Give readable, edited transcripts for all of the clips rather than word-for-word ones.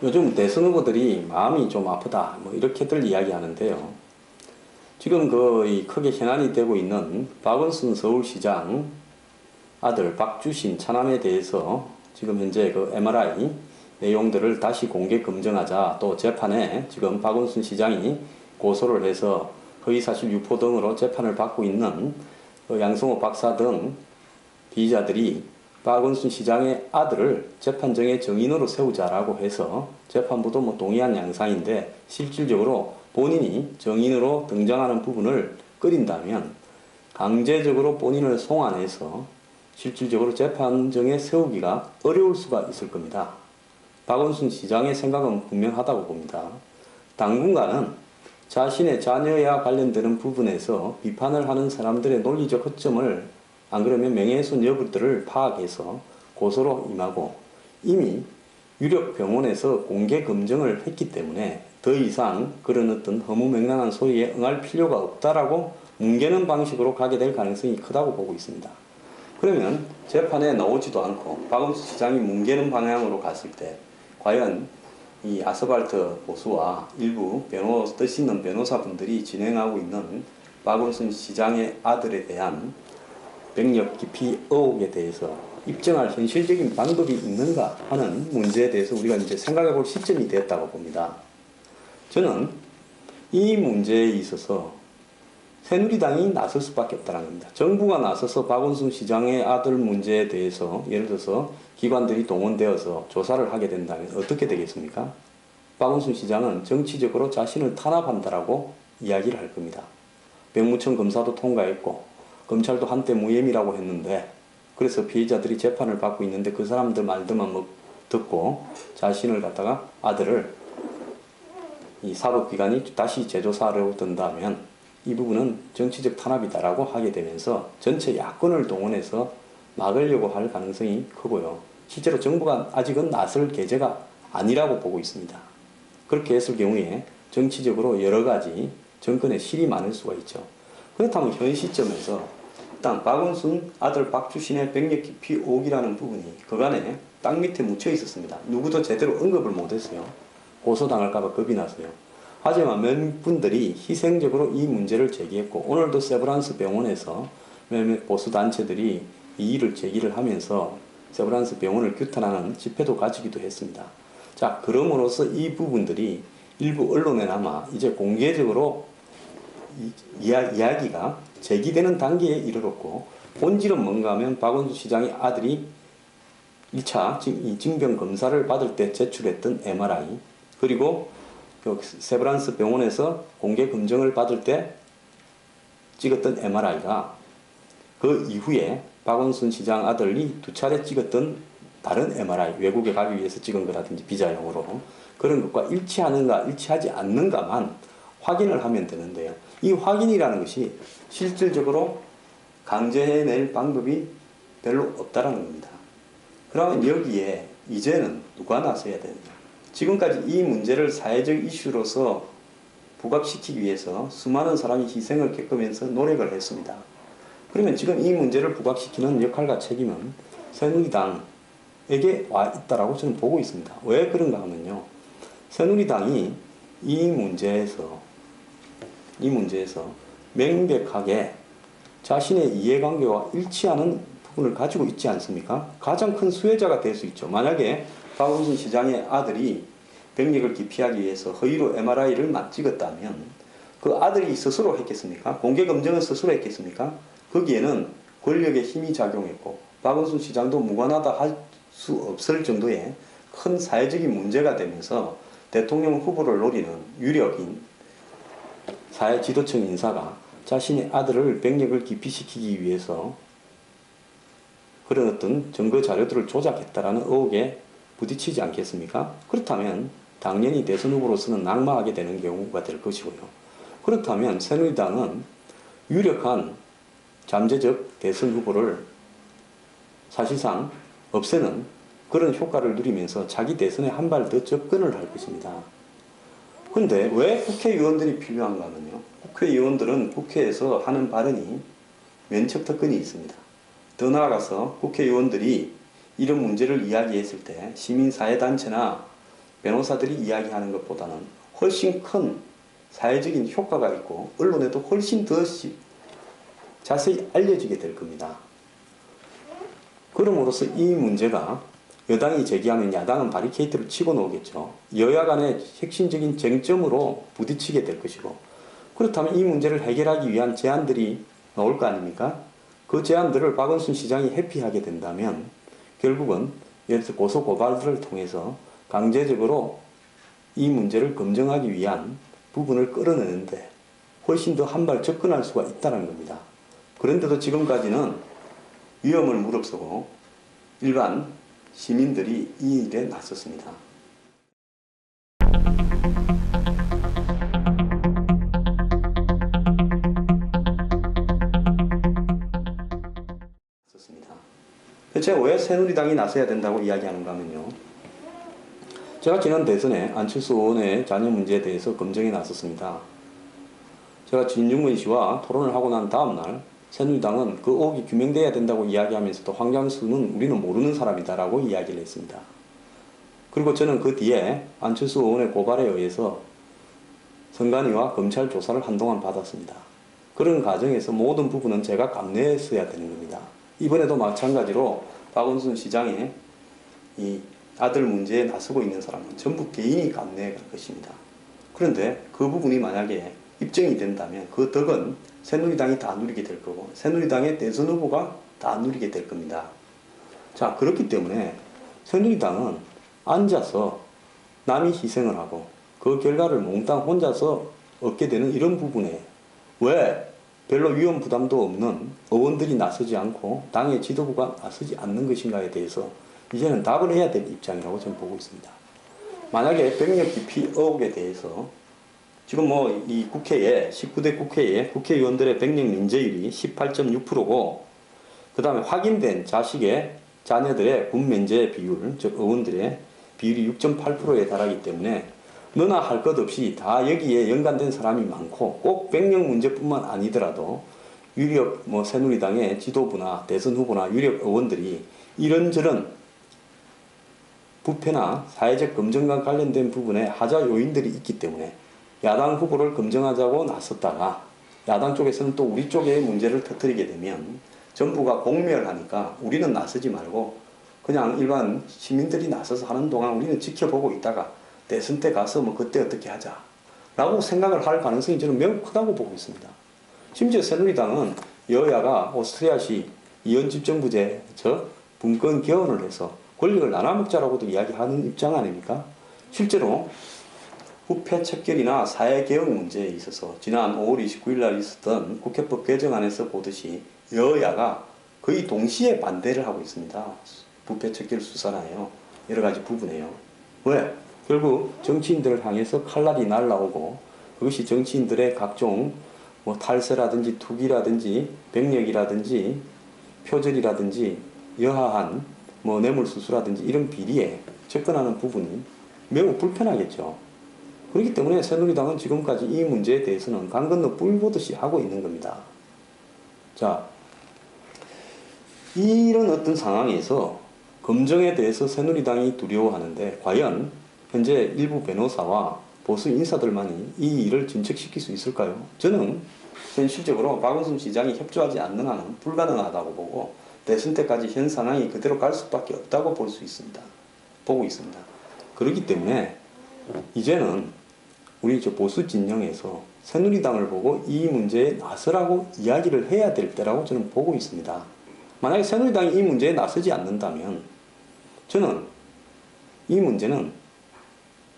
요즘 대선 후보들이 마음이 좀 아프다, 뭐 이렇게들 이야기하는데요. 지금 거의 크게 현안이 되고 있는 박원순 서울시장 아들 박주신 차남에 대해서 지금 현재 그 MRI 내용들을 다시 공개 검증하자, 또 재판에 지금 박원순 시장이 고소를 해서 허위사실 유포 등으로 재판을 받고 있는 그 양성호 박사 등 피의자들이 박원순 시장의 아들을 재판정의 증인으로 세우자라고 해서 재판부도 뭐 동의한 양상인데, 실질적으로 본인이 증인으로 등장하는 부분을 끓인다면 강제적으로 본인을 송환해서 실질적으로 재판정에 세우기가 어려울 수가 있을 겁니다. 박원순 시장의 생각은 분명하다고 봅니다. 당분간은 자신의 자녀와 관련되는 부분에서 비판을 하는 사람들의 논리적 허점을, 안 그러면 명예훼손 여부들을 파악해서 고소로 임하고, 이미 유력 병원에서 공개 검증을 했기 때문에 더 이상 그런 어떤 허무맹랑한 소리에 응할 필요가 없다라고 뭉개는 방식으로 가게 될 가능성이 크다고 보고 있습니다. 그러면 재판에 나오지도 않고 박원순 시장이 뭉개는 방향으로 갔을 때 과연 이 아스팔트 보수와 일부 뜻 있는 변호사분들이 진행하고 있는 박원순 시장의 아들에 대한 병력 기피 의혹에 대해서 입증할 현실적인 방법이 있는가 하는 문제에 대해서 우리가 이제 생각해 볼 시점이 됐다고 봅니다. 저는 이 문제에 있어서 새누리당이 나설 수밖에 없다는 겁니다. 정부가 나서서 박원순 시장의 아들 문제에 대해서 예를 들어서 기관들이 동원되어서 조사를 하게 된다면 어떻게 되겠습니까? 박원순 시장은 정치적으로 자신을 탄압한다라고 이야기를 할 겁니다. 병무청 검사도 통과했고 검찰도 한때 무혐의라고 했는데, 그래서 피해자들이 재판을 받고 있는데 그 사람들 말들만 듣고 자신을 갖다가 아들을 이 사법기관이 다시 재조사하려고 든다면 이 부분은 정치적 탄압이다라고 하게 되면서 전체 야권을 동원해서 막으려고 할 가능성이 크고요. 실제로 정부가 아직은 나설 계제가 아니라고 보고 있습니다. 그렇게 했을 경우에 정치적으로 여러 가지 정권에 실이 많을 수가 있죠. 그렇다면 현 시점에서 일단 박원순 아들 박주신의 병력 기피 의혹이라는 부분이 그간에 땅 밑에 묻혀 있었습니다. 누구도 제대로 언급을 못했어요. 고소당할까봐 겁이 나서요. 하지만 몇 분들이 희생적으로 이 문제를 제기했고, 오늘도 세브란스 병원에서 몇몇 보수단체들이 이 일을 제기를 하면서 세브란스 병원을 규탄하는 집회도 가지기도 했습니다. 자, 그럼으로써 이 부분들이 일부 언론에나마 이제 공개적으로 이야기가 제기되는 단계에 이르렀고, 본질은 뭔가 하면 박원순 시장의 아들이 1차 징병 검사를 받을 때 제출했던 MRI, 그리고 그 세브란스 병원에서 공개 검증을 받을 때 찍었던 MRI가 그 이후에 박원순 시장 아들이 2차례 찍었던 다른 MRI, 외국에 가기 위해서 찍은 거라든지 비자용으로 그런 것과 일치하는가 일치하지 않는가만 확인을 하면 되는데요. 이 확인이라는 것이 실질적으로 강제해낼 방법이 별로 없다라는 겁니다. 그러면 여기에 이제는 누가 나서야 되느냐. 지금까지 이 문제를 사회적 이슈로서 부각시키기 위해서 수많은 사람이 희생을 겪으면서 노력을 했습니다. 그러면 지금 이 문제를 부각시키는 역할과 책임은 새누리당에게 와 있다라고 저는 보고 있습니다. 왜 그런가 하면요, 새누리당이 이 문제에서 명백하게 자신의 이해관계와 일치하는 부분을 가지고 있지 않습니까? 가장 큰 수혜자가 될 수 있죠. 만약에 박원순 시장의 아들이 병력을 기피하기 위해서 허위로 MRI를 찍었다면 그 아들이 스스로 했겠습니까? 공개 검증은 스스로 했겠습니까? 거기에는 권력의 힘이 작용했고 박원순 시장도 무관하다 할 수 없을 정도의 큰 사회적인 문제가 되면서 대통령 후보를 노리는 유력인 사회 지도층 인사가 자신의 아들을 병력을 기피시키기 위해서 그런 어떤 증거 자료들을 조작했다라는 의혹에 부딪히지 않겠습니까? 그렇다면 당연히 대선 후보로서는 낙마하게 되는 경우가 될 것이고요. 그렇다면 새누리당은 유력한 잠재적 대선 후보를 사실상 없애는 그런 효과를 누리면서 자기 대선에 한 발 더 접근을 할 것입니다. 그런데 왜 국회의원들이 필요한가 하면요, 국회의원들은 국회에서 하는 발언이 면책 특권이 있습니다. 더 나아가서 국회의원들이 이런 문제를 이야기했을 때 시민사회단체나 변호사들이 이야기하는 것보다는 훨씬 큰 사회적인 효과가 있고 언론에도 훨씬 더 자세히 알려지게 될 겁니다. 그럼으로써 이 문제가 여당이 제기하면 야당은 바리케이트를 치고 나오겠죠. 여야 간의 핵심적인 쟁점으로 부딪히게 될 것이고, 그렇다면 이 문제를 해결하기 위한 제안들이 나올 거 아닙니까? 그 제안들을 박원순 시장이 회피하게 된다면 결국은 예를 들어 고소고발들을 통해서 강제적으로 이 문제를 검증하기 위한 부분을 끌어내는데 훨씬 더 한 발 접근할 수가 있다는 겁니다. 그런데도 지금까지는 위험을 무릅쓰고 일반 시민들이 이 일에 나섰습니다. 대체 왜 새누리당이 나서야 된다고 이야기하는가 하면요. 제가 지난 대선에 안철수 의원의 자녀 문제에 대해서 검증에 나섰습니다. 제가 진중권 씨와 토론을 하고 난 다음날 새누리당은 그 의혹이 규명돼야 된다고 이야기하면서도 황장수는 우리는 모르는 사람이다라고 이야기를 했습니다. 그리고 저는 그 뒤에 안철수 의원의 고발에 의해서 선관위와 검찰 조사를 한동안 받았습니다. 그런 과정에서 모든 부분은 제가 감내했어야 되는 겁니다. 이번에도 마찬가지로 박원순 시장의 이 아들 문제에 나서고 있는 사람은 전부 개인이 감내해 갈 것입니다. 그런데 그 부분이 만약에 입증이 된다면 그 덕은 새누리당이 다 누리게 될 거고 새누리당의 대선 후보가 다 누리게 될 겁니다. 자, 그렇기 때문에 새누리당은 앉아서 남이 희생을 하고 그 결과를 몽땅 혼자서 얻게 되는 이런 부분에 왜 별로 위험 부담도 없는 의원들이 나서지 않고 당의 지도부가 나서지 않는 것인가에 대해서 이제는 답을 해야 될 입장이라고 저는 보고 있습니다. 만약에 병력 기피 의혹에 대해서 지금 뭐 이 국회에 19대 국회에 국회의원들의 병력 면제율이 18.6%고 그 다음에 확인된 자녀들의 군 면제 비율, 즉 의원들의 비율이 6.8%에 달하기 때문에 너나 할 것 없이 다 여기에 연관된 사람이 많고 꼭 병력 문제뿐만 아니더라도 유력 뭐 새누리당의 지도부나 대선 후보나 유력 의원들이 이런저런 부패나 사회적 검증과 관련된 부분에 하자 요인들이 있기 때문에 야당 후보를 검증하자고 나섰다가 야당 쪽에서는 또 우리 쪽의 문제를 터뜨리게 되면 정부가 공멸하니까 우리는 나서지 말고 그냥 일반 시민들이 나서서 하는 동안 우리는 지켜보고 있다가 대선 때 가서 뭐 그때 어떻게 하자 라고 생각을 할 가능성이 저는 매우 크다고 보고 있습니다. 심지어 새누리당은 여야가 오스트리아식 이원집정부제 분권 개헌을 해서 권력을 나눠먹자라고도 이야기하는 입장 아닙니까? 실제로 부패 척결이나 사회개혁 문제에 있어서 지난 5월 29일 날 있었던 국회법 개정안에서 보듯이 여야가 거의 동시에 반대를 하고 있습니다. 부패 척결 수사나요. 여러 가지 부분에요. 왜? 결국 정치인들을 향해서 칼날이 날라오고 그것이 정치인들의 각종 뭐 탈세라든지 투기라든지 병력이라든지 표절이라든지 여하한 뭐 뇌물수수라든지 이런 비리에 접근하는 부분이 매우 불편하겠죠. 그렇기 때문에 새누리당은 지금까지 이 문제에 대해서는 강 건너 뿔 보듯이 하고 있는 겁니다. 자, 이런 어떤 상황에서 검증에 대해서 새누리당이 두려워하는데 과연 현재 일부 변호사와 보수 인사들만이 이 일을 진척시킬 수 있을까요? 저는 현실적으로 박원순 시장이 협조하지 않는 한은 불가능하다고 보고 대선 때까지 현 상황이 그대로 갈 수밖에 없다고 볼 수 있습니다. 보고 있습니다. 그렇기 때문에 이제는 우리 보수 진영에서 새누리당을 보고 이 문제에 나서라고 이야기를 해야 될 때라고 저는 보고 있습니다. 만약에 새누리당이 이 문제에 나서지 않는다면 저는 이 문제는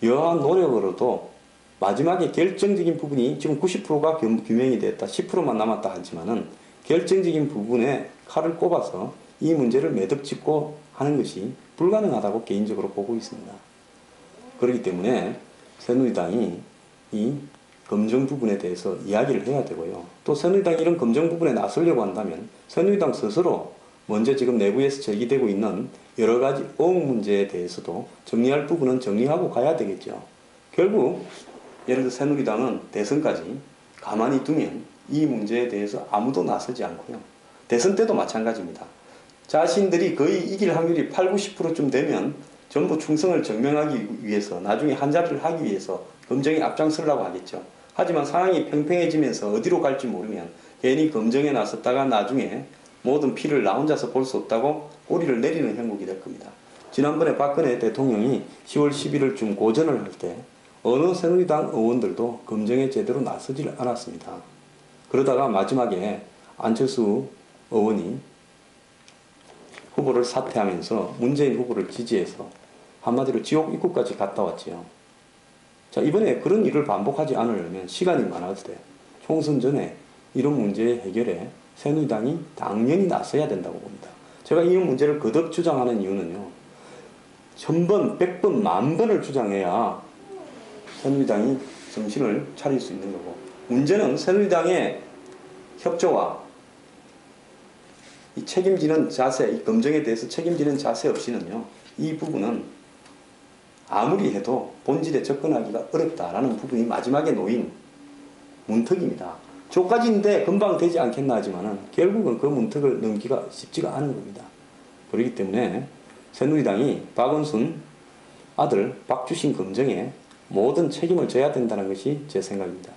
여하한 노력으로도 마지막에 결정적인 부분이 지금 90%가 규명이 됐다, 10%만 남았다 하지만은 결정적인 부분에 칼을 꼽아서 이 문제를 매듭 짓고 하는 것이 불가능하다고 개인적으로 보고 있습니다. 그렇기 때문에 새누리당이 이 검증 부분에 대해서 이야기를 해야 되고요. 또 새누리당이 이런 검증 부분에 나서려고 한다면 새누리당 스스로 먼저 지금 내부에서 제기되고 있는 여러 가지 의혹 문제에 대해서도 정리할 부분은 정리하고 가야 되겠죠. 결국 예를 들어 새누리당은 대선까지 가만히 두면 이 문제에 대해서 아무도 나서지 않고요. 대선 때도 마찬가지입니다. 자신들이 거의 이길 확률이 8, 90%쯤 되면 전부 충성을 증명하기 위해서 나중에 한 자리를 하기 위해서 검정에 앞장서려고 하겠죠. 하지만 상황이 팽팽해지면서 어디로 갈지 모르면 괜히 검정에 나섰다가 나중에 모든 피를 나 혼자서 볼 수 없다고 꼬리를 내리는 형국이 될 겁니다. 지난번에 박근혜 대통령이 10월 11일쯤 고전을 할 때 어느 새누리당 의원들도 검정에 제대로 나서질 않았습니다. 그러다가 마지막에 안철수 의원이 후보를 사퇴하면서 문재인 후보를 지지해서 한마디로 지옥 입구까지 갔다 왔지요. 자, 이번에 그런 일을 반복하지 않으려면 시간이 많아도 돼요. 총선 전에 이런 문제의 해결에 새누리당이 당연히 나서야 된다고 봅니다. 제가 이 문제를 거듭 주장하는 이유는요. 1000번, 100번, 10,000번을 주장해야 새누리당이 정신을 차릴 수 있는 거고, 문제는 새누리당의 협조와 이 책임지는 자세, 이 검증에 대해서 책임지는 자세 없이는요, 이 부분은 아무리 해도 본질에 접근하기가 어렵다라는 부분이 마지막에 놓인 문턱입니다. 저까지인데 금방 되지 않겠나 하지만은 결국은 그 문턱을 넘기가 쉽지가 않은 겁니다. 그렇기 때문에 새누리당이 박원순 아들 박주신 검증에 모든 책임을 져야 된다는 것이 제 생각입니다.